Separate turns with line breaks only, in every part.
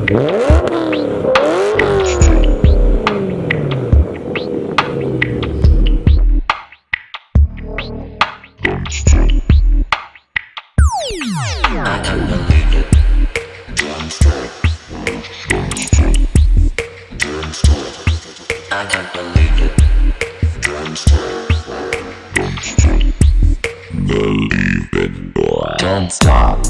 Don't stop.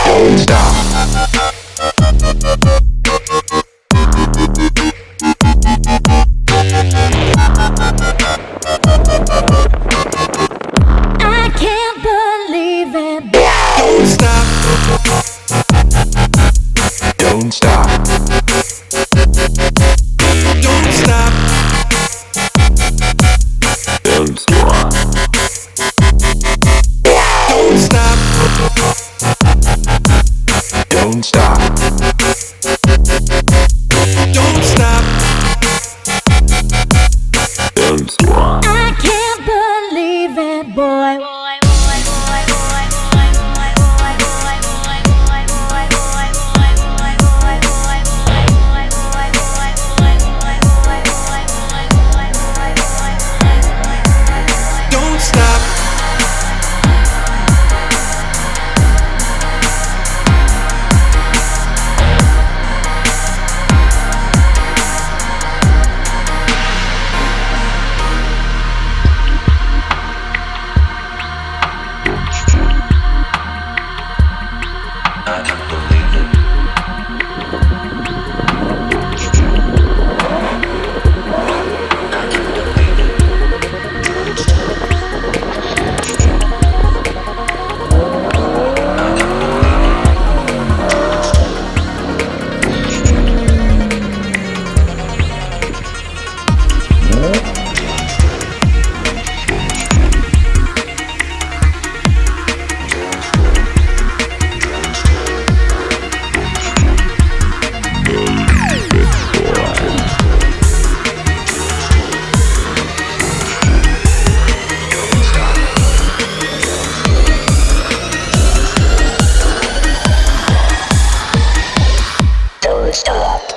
Don't stop.
I can't believe it.
Don't stop. Don't stop. Don't stop. Don't stop. Don't stop. Don't stop. Don't stop. Don't stop.
I can't believe it, boy.
Don't stop. I can't believe it. Don't stop.